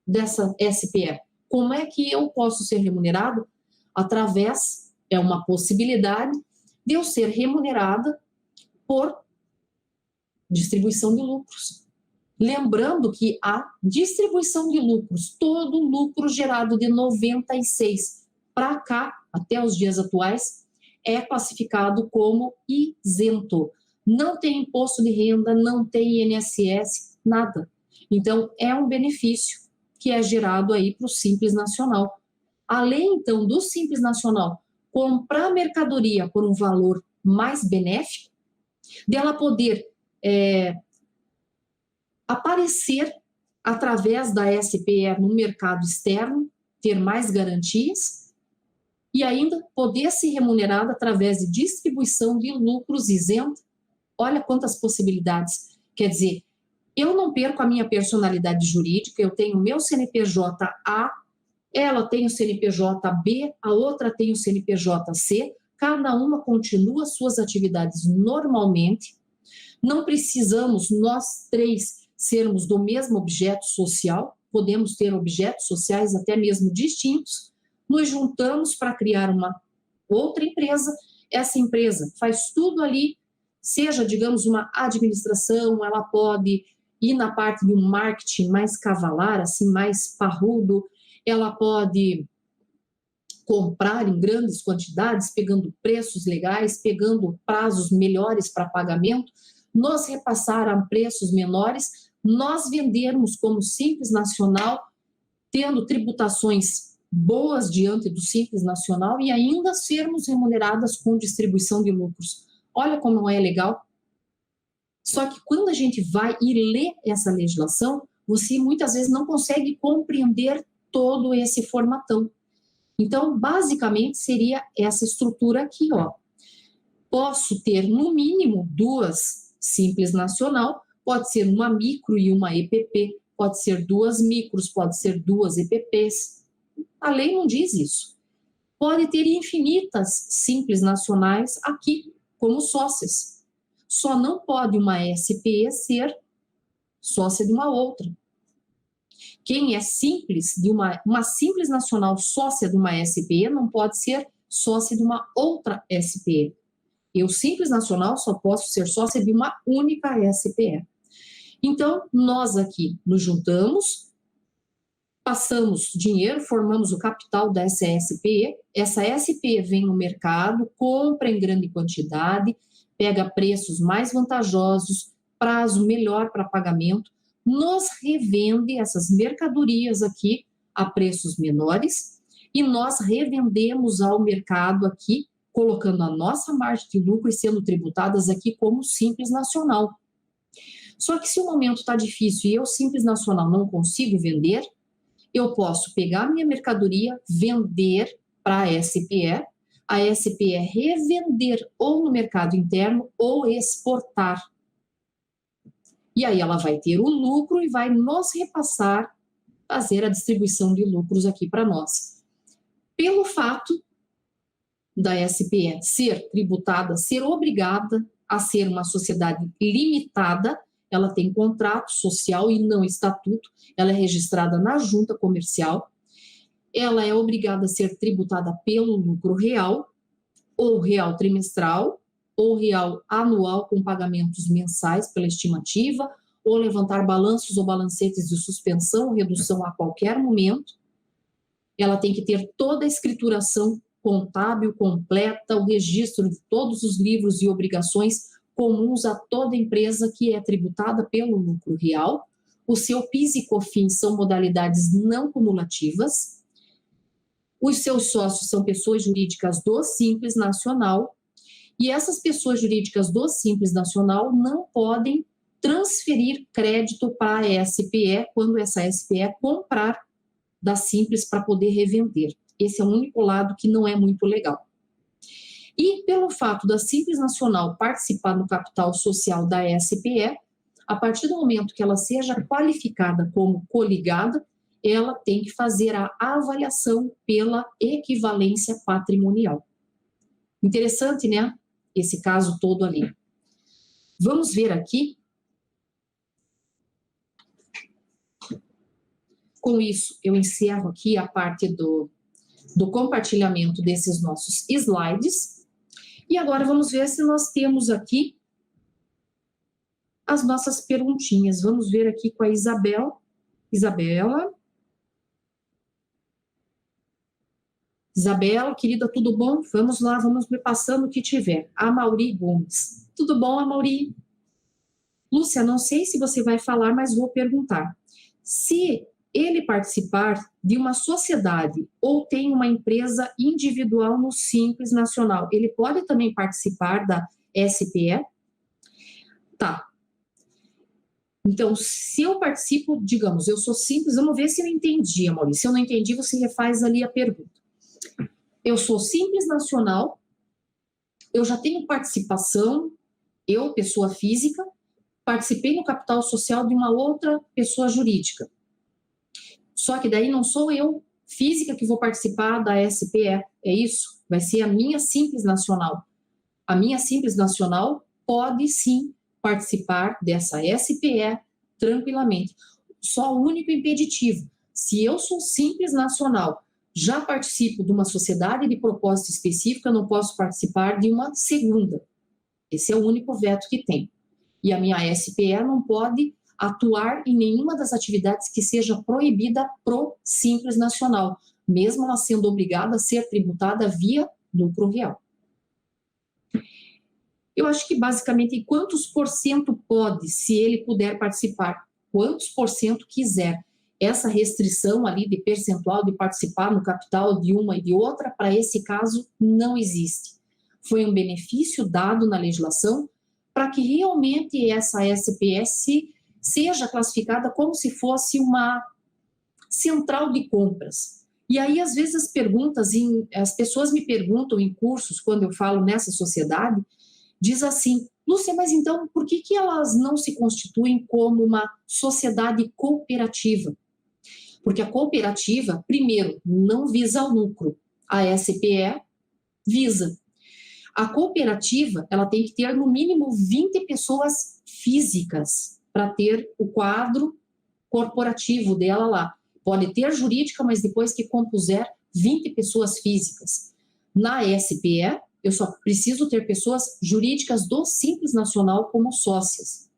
dessa SPE? Como é que eu posso ser remunerado? É uma possibilidade de eu ser remunerada por distribuição de lucros. Lembrando que a distribuição de lucros, todo lucro gerado de 96 para cá, até os dias atuais, é classificado como isento. Não tem imposto de renda, não tem INSS, nada. Então, é um benefício que é gerado aí para o Simples Nacional. Além, então, do Simples Nacional comprar mercadoria por um valor mais benéfico, dela poder aparecer através da SPE no mercado externo, ter mais garantias e ainda poder ser remunerada através de distribuição de lucros isento. Olha quantas possibilidades. Quer dizer, eu não perco a minha personalidade jurídica, eu tenho o meu CNPJ A, ela tem o CNPJ B, a outra tem o CNPJ C, cada uma continua suas atividades normalmente. Não precisamos nós três sermos do mesmo objeto social, podemos ter objetos sociais até mesmo distintos, nos juntamos para criar uma outra empresa, essa empresa faz tudo ali, seja, digamos, uma administração, ela pode ir na parte de um marketing mais cavalar, assim, mais parrudo, ela pode comprar em grandes quantidades, pegando preços legais, pegando prazos melhores para pagamento, nos repassar a preços menores, nós vendermos como Simples Nacional, tendo tributações boas diante do Simples Nacional e ainda sermos remuneradas com distribuição de lucros. Olha como não é legal. Só que quando a gente vai e lê essa legislação, você muitas vezes não consegue compreender todo esse formatão. Então, basicamente, seria essa estrutura aqui, ó. posso ter, no mínimo, 2 Simples Nacional, pode ser uma micro e uma EPP, pode ser 2 micros, pode ser 2 EPPs. A lei não diz isso. Pode ter infinitas Simples Nacionais aqui, como sócias. Só não pode uma SPE ser sócia de uma outra. Quem é simples, de uma Simples Nacional sócia de uma SPE, não pode ser sócia de uma outra SPE. Eu, Simples Nacional, só posso ser sócia de uma única SPE. Então, nós aqui nos juntamos, passamos dinheiro, formamos o capital dessa SPE, essa SPE vem no mercado, compra em grande quantidade, pega preços mais vantajosos, prazo melhor para pagamento, nos revende essas mercadorias aqui a preços menores e nós revendemos ao mercado aqui, colocando a nossa margem de lucro e sendo tributadas aqui como Simples Nacional. Só que se o momento está difícil e eu, Simples Nacional, não consigo vender, eu posso pegar a minha mercadoria, vender para a SPE revender ou no mercado interno ou exportar. E aí ela vai ter o lucro e vai nos repassar, fazer a distribuição de lucros aqui para nós. Pelo fato da SPE ser tributada, ser obrigada a ser uma sociedade limitada, ela tem contrato social e não estatuto, ela é registrada na junta comercial, ela é obrigada a ser tributada pelo lucro real, ou real trimestral, ou real anual com pagamentos mensais pela estimativa, ou levantar balanços ou balancetes de suspensão ou redução a qualquer momento. Ela tem que ter toda a escrituração contábil completa, o registro de todos os livros e obrigações comuns a toda empresa que é tributada pelo lucro real. O seu PIS e COFINS são modalidades não cumulativas. Os seus sócios são pessoas jurídicas do Simples Nacional. E essas pessoas jurídicas do Simples Nacional não podem transferir crédito para a SPE quando essa SPE comprar da Simples para poder revender. Esse é o único lado que não é muito legal. E pelo fato da Simples Nacional participar no capital social da SPE, a partir do momento que ela seja qualificada como coligada, ela tem que fazer a avaliação pela equivalência patrimonial. Interessante, né? Esse caso todo ali. Vamos ver aqui. Com isso, eu encerro aqui a parte do compartilhamento desses nossos slides. E agora vamos ver se nós temos aqui as nossas perguntinhas. Vamos ver aqui com a Isabel. Isabela, querida, tudo bom? Vamos lá, vamos me passando o que tiver. A Mauri Gomes. Tudo bom, Mauri? Lúcia, não sei se você vai falar, mas vou perguntar. Se ele participar de uma sociedade ou tem uma empresa individual no Simples Nacional, ele pode também participar da SPE? Tá. Então, se eu participo, digamos, eu sou simples, vamos ver se eu entendi, Maurício. Se eu não entendi, você refaz ali a pergunta. Eu sou Simples Nacional, eu já tenho participação, eu, pessoa física, participei no capital social de uma outra pessoa jurídica. Só que daí não sou eu, física, que vou participar da SPE, é isso? Vai ser a minha Simples Nacional. A minha Simples Nacional pode sim participar dessa SPE tranquilamente. Só o único impeditivo, se eu sou Simples Nacional, já participo de uma sociedade de propósito específico, eu não posso participar de uma segunda. Esse é o único veto que tem. E a minha SPE não pode atuar em nenhuma das atividades que seja proibida pro Simples Nacional, mesmo ela sendo obrigada a ser tributada via lucro real. Eu acho que basicamente quantos por cento pode, se ele puder participar, quantos por cento quiser. Essa restrição ali de percentual de participar no capital de uma e de outra, para esse caso, não existe. Foi um benefício dado na legislação para que realmente essa SPS seja classificada como se fosse uma central de compras. E aí, às vezes, as pessoas me perguntam em cursos, quando eu falo nessa sociedade, diz assim: Lúcia, mas então por que elas não se constituem como uma sociedade cooperativa? Porque a cooperativa, primeiro, não visa lucro, a SPE visa. A cooperativa, ela tem que ter no mínimo 20 pessoas físicas para ter o quadro corporativo dela lá. Pode ter jurídica, mas depois que compuser 20 pessoas físicas. Na SPE, eu só preciso ter pessoas jurídicas do Simples Nacional como sócias.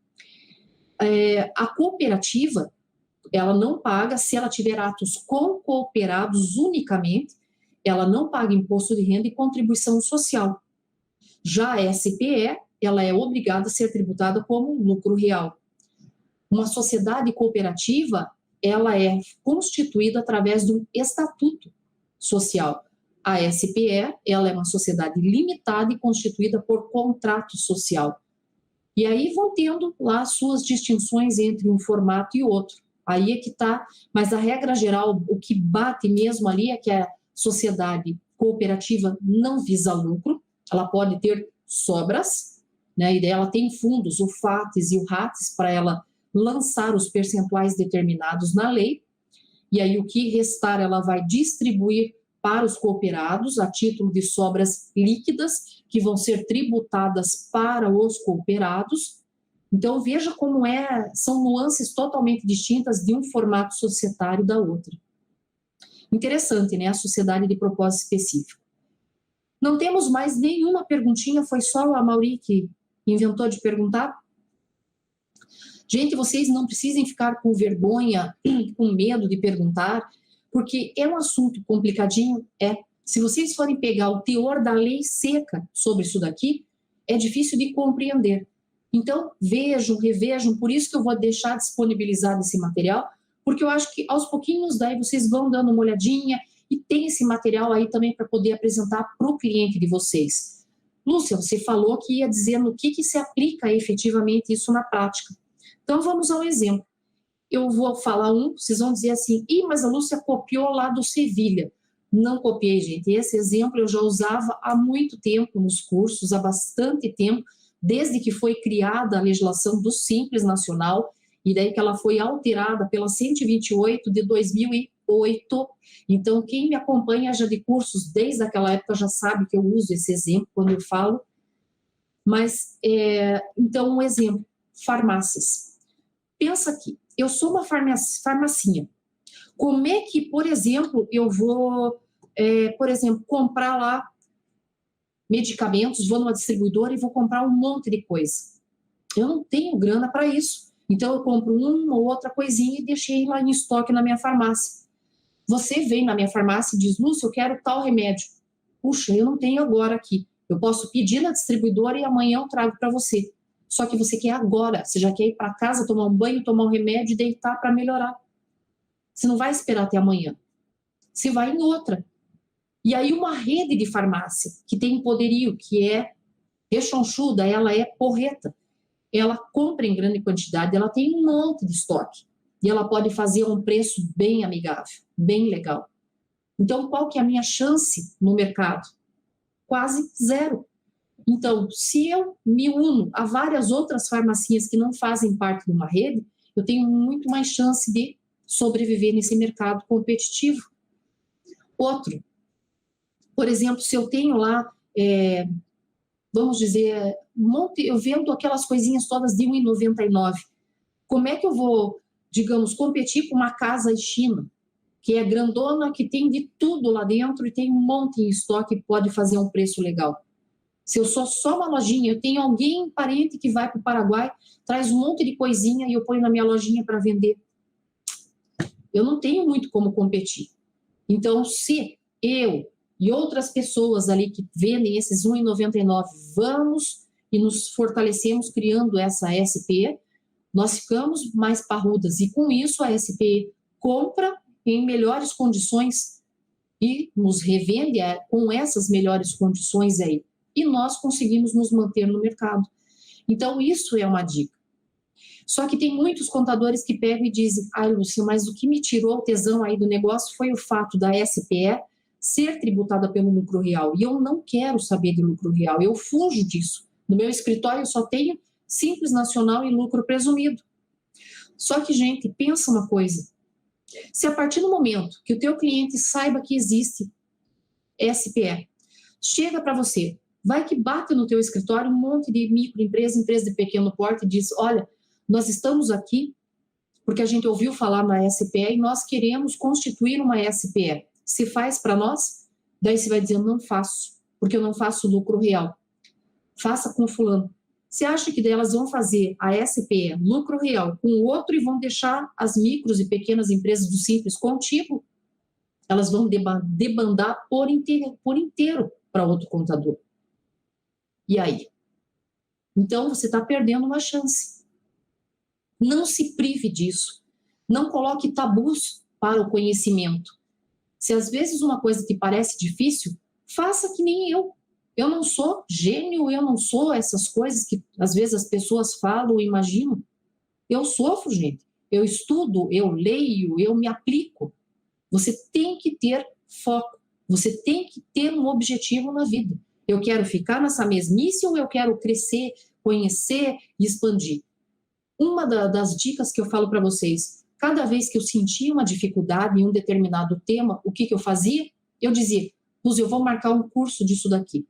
A cooperativa, ela não paga, se ela tiver atos com cooperados unicamente, ela não paga imposto de renda e contribuição social. Já a SPE, ela é obrigada a ser tributada como lucro real. Uma sociedade cooperativa, ela é constituída através de um estatuto social. A SPE, ela é uma sociedade limitada e constituída por contrato social. E aí vão tendo lá suas distinções entre um formato e outro. Aí é que está, mas a regra geral, o que bate mesmo ali é que a sociedade cooperativa não visa lucro, ela pode ter sobras, né? E daí ela tem fundos, o FATES e o RATES, para ela lançar os percentuais determinados na lei, e aí o que restar ela vai distribuir para os cooperados a título de sobras líquidas, que vão ser tributadas para os cooperados. Então veja como são nuances totalmente distintas de um formato societário da outra. Interessante, né? A sociedade de propósito específico. Não temos mais nenhuma perguntinha, foi só a Mauri que inventou de perguntar? Gente, vocês não precisem ficar com vergonha, com medo de perguntar, porque é um assunto complicadinho, Se vocês forem pegar o teor da lei seca sobre isso daqui, é difícil de compreender. Então, vejam, revejam, por isso que eu vou deixar disponibilizado esse material, porque eu acho que aos pouquinhos daí vocês vão dando uma olhadinha e tem esse material aí também para poder apresentar para o cliente de vocês. Lúcia, você falou que ia dizer no que se aplica efetivamente isso na prática. Então, vamos ao exemplo. Eu vou falar vocês vão dizer assim, mas a Lúcia copiou lá do Sevilha. Não copiei, gente. Esse exemplo eu já usava há muito tempo nos cursos, há bastante tempo, desde que foi criada a legislação do Simples Nacional, e daí que ela foi alterada pela 128 de 2008. Então, quem me acompanha já de cursos desde aquela época já sabe que eu uso esse exemplo quando eu falo. Mas, então, um exemplo, farmácias. Pensa aqui, eu sou uma farmacinha. Como é que, por exemplo, eu vou, comprar lá medicamentos, vou numa distribuidora e vou comprar um monte de coisa? Eu não tenho grana para isso. Então, eu compro uma ou outra coisinha e deixei lá em estoque na minha farmácia. Você vem na minha farmácia e diz, Lúcia, eu quero tal remédio. Puxa, eu não tenho agora aqui. Eu posso pedir na distribuidora e amanhã eu trago para você. Só que você quer agora, você já quer ir para casa, tomar um banho, tomar um remédio e deitar para melhorar. Você não vai esperar até amanhã. Você vai em outra. E aí uma rede de farmácia que tem poderio, que é rechonchuda, ela é porreta. Ela compra em grande quantidade, ela tem um monte de estoque. E ela pode fazer um preço bem amigável, bem legal. Então, qual que é a minha chance no mercado? Quase zero. Então, se eu me uno a várias outras farmacinhas que não fazem parte de uma rede, eu tenho muito mais chance de sobreviver nesse mercado competitivo. Outro, por exemplo, se eu tenho lá, vamos dizer, eu vendo aquelas coisinhas todas de R$ 1,99, como é que eu vou, digamos, competir com uma casa China, que é grandona, que tem de tudo lá dentro e tem um monte em estoque e pode fazer um preço legal? Se eu sou só uma lojinha, eu tenho alguém, parente que vai para o Paraguai, traz um monte de coisinha e eu ponho na minha lojinha para vender. Eu não tenho muito como competir. Então, se eu e outras pessoas ali que vendem esses R$ 1,99, vamos e nos fortalecemos criando essa SPE, nós ficamos mais parrudas. E com isso, a SPE compra em melhores condições e nos revende com essas melhores condições aí. E nós conseguimos nos manter no mercado. Então, isso é uma dica. Só que tem muitos contadores que pegam e dizem, Lúcia, mas o que me tirou o tesão aí do negócio foi o fato da SPE ser tributada pelo lucro real. E eu não quero saber de lucro real, eu fujo disso. No meu escritório eu só tenho Simples Nacional e lucro presumido. Só que, gente, pensa uma coisa. Se a partir do momento que o teu cliente saiba que existe SPE, chega para você, vai que bate no teu escritório um monte de microempresa, empresa de pequeno porte e diz, olha, nós estamos aqui porque a gente ouviu falar na SPE e nós queremos constituir uma SPE. Se faz para nós? Daí você vai dizer, não faço, porque eu não faço lucro real. Faça com fulano. Você acha que elas vão fazer a SPE, lucro real, com o outro e vão deixar as micros e pequenas empresas do Simples contigo? Elas vão debandar por inteiro para outro contador. E aí? Então, você está perdendo uma chance. Não se prive disso. Não coloque tabus para o conhecimento. Se às vezes uma coisa te parece difícil, faça que nem eu. Eu não sou gênio, eu não sou essas coisas que às vezes as pessoas falam ou imaginam. Eu sofro, gente. Eu estudo, eu leio, eu me aplico. Você tem que ter foco. Você tem que ter um objetivo na vida. Eu quero ficar nessa mesmice ou eu quero crescer, conhecer e expandir? Uma das dicas que eu falo para vocês, cada vez que eu sentia uma dificuldade em um determinado tema, o que eu fazia? Eu dizia, eu vou marcar um curso disso daqui.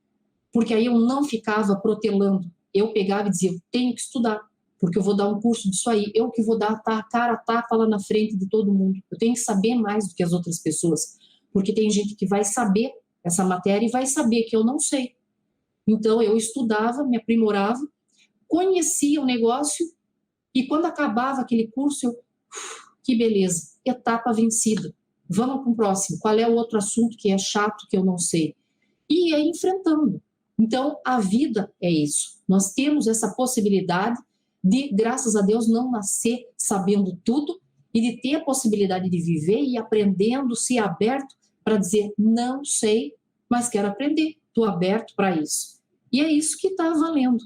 Porque aí eu não ficava protelando. Eu pegava e dizia, eu tenho que estudar, porque eu vou dar um curso disso aí. Eu que vou dar cara a tapa lá na frente de todo mundo. Eu tenho que saber mais do que as outras pessoas. Porque tem gente que vai saber essa matéria e vai saber que eu não sei. Então, eu estudava, me aprimorava, conhecia o negócio e quando acabava aquele curso, eu, que beleza, etapa vencida. Vamos para o próximo. Qual é o outro assunto que é chato, que eu não sei? E ia enfrentando. Então, a vida é isso. Nós temos essa possibilidade de, graças a Deus, não nascer sabendo tudo e de ter a possibilidade de viver e aprendendo, ser aberto para dizer, não sei, mas quero aprender. Estou aberto para isso. E é isso que está valendo.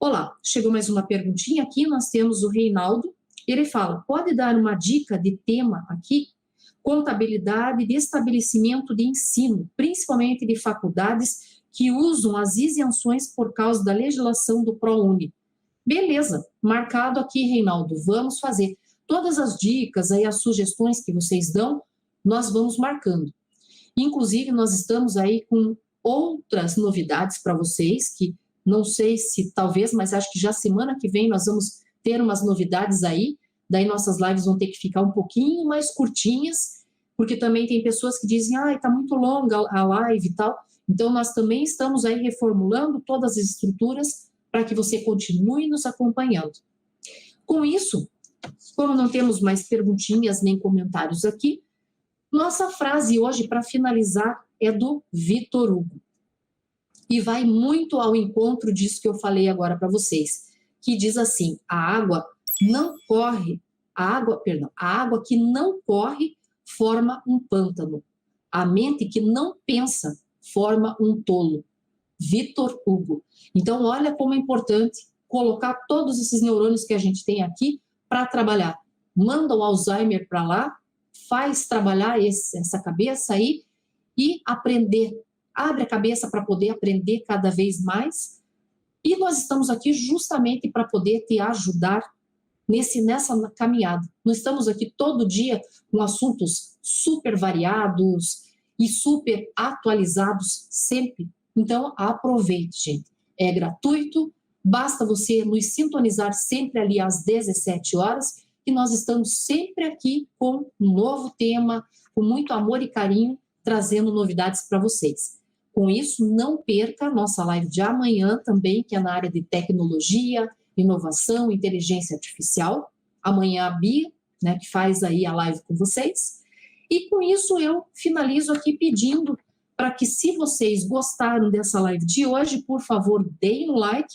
Olá, chegou mais uma perguntinha aqui, nós temos o Reinaldo. Ele fala, pode dar uma dica de tema aqui? Contabilidade de estabelecimento de ensino, principalmente de faculdades que usam as isenções por causa da legislação do ProUni. Beleza, marcado aqui, Reinaldo, vamos fazer. Todas as dicas, aí, as sugestões que vocês dão, nós vamos marcando. Inclusive, nós estamos aí com outras novidades para vocês, que não sei se talvez, mas acho que já semana que vem nós vamos ter umas novidades aí, daí nossas lives vão ter que ficar um pouquinho mais curtinhas, porque também tem pessoas que dizem, está muito longa a live e tal. Então, nós também estamos aí reformulando todas as estruturas para que você continue nos acompanhando. Com isso, como não temos mais perguntinhas nem comentários aqui, nossa frase hoje, para finalizar, é do Vitor Hugo. E vai muito ao encontro disso que eu falei agora para vocês, que diz assim, a água que não corre forma um pântano. A mente que não pensa forma um tolo. Vitor Hugo. Então, olha como é importante colocar todos esses neurônios que a gente tem aqui para trabalhar. Manda o Alzheimer para lá, faz trabalhar essa cabeça aí e aprender. Abre a cabeça para poder aprender cada vez mais. E nós estamos aqui justamente para poder te ajudar nessa caminhada. Nós estamos aqui todo dia com assuntos super variados e super atualizados sempre. Então, aproveite, gente. É gratuito, basta você nos sintonizar sempre ali às 17 horas, que nós estamos sempre aqui com um novo tema, com muito amor e carinho, trazendo novidades para vocês. Com isso, não perca a nossa live de amanhã também, que é na área de tecnologia, inovação, inteligência artificial. Amanhã a Bia, né, que faz aí a live com vocês. E com isso eu finalizo aqui pedindo para que, se vocês gostaram dessa live de hoje, por favor, deem um like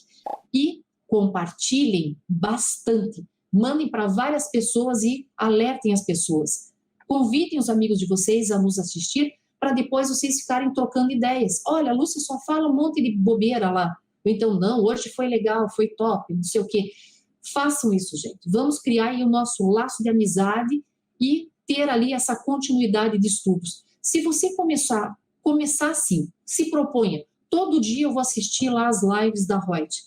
e compartilhem bastante. Mandem para várias pessoas e alertem as pessoas. Convidem os amigos de vocês a nos assistir para depois vocês ficarem trocando ideias. Olha, a Lúcia só fala um monte de bobeira lá. Ou então, não, hoje foi legal, foi top, não sei o quê. Façam isso, gente. Vamos criar aí o nosso laço de amizade e ter ali essa continuidade de estudos. Se você começar assim, se proponha todo dia eu vou assistir lá as lives da Reut.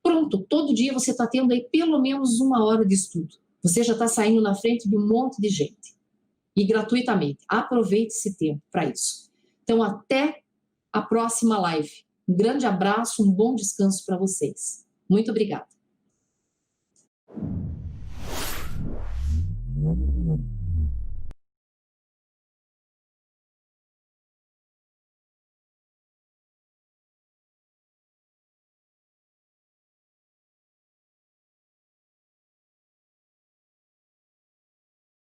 Pronto, todo dia você está tendo aí pelo menos 1 hora de estudo. Você já está saindo na frente de um monte de gente. E gratuitamente. Aproveite esse tempo para isso. Então, até a próxima live. Um grande abraço, um bom descanso para vocês. Muito obrigada.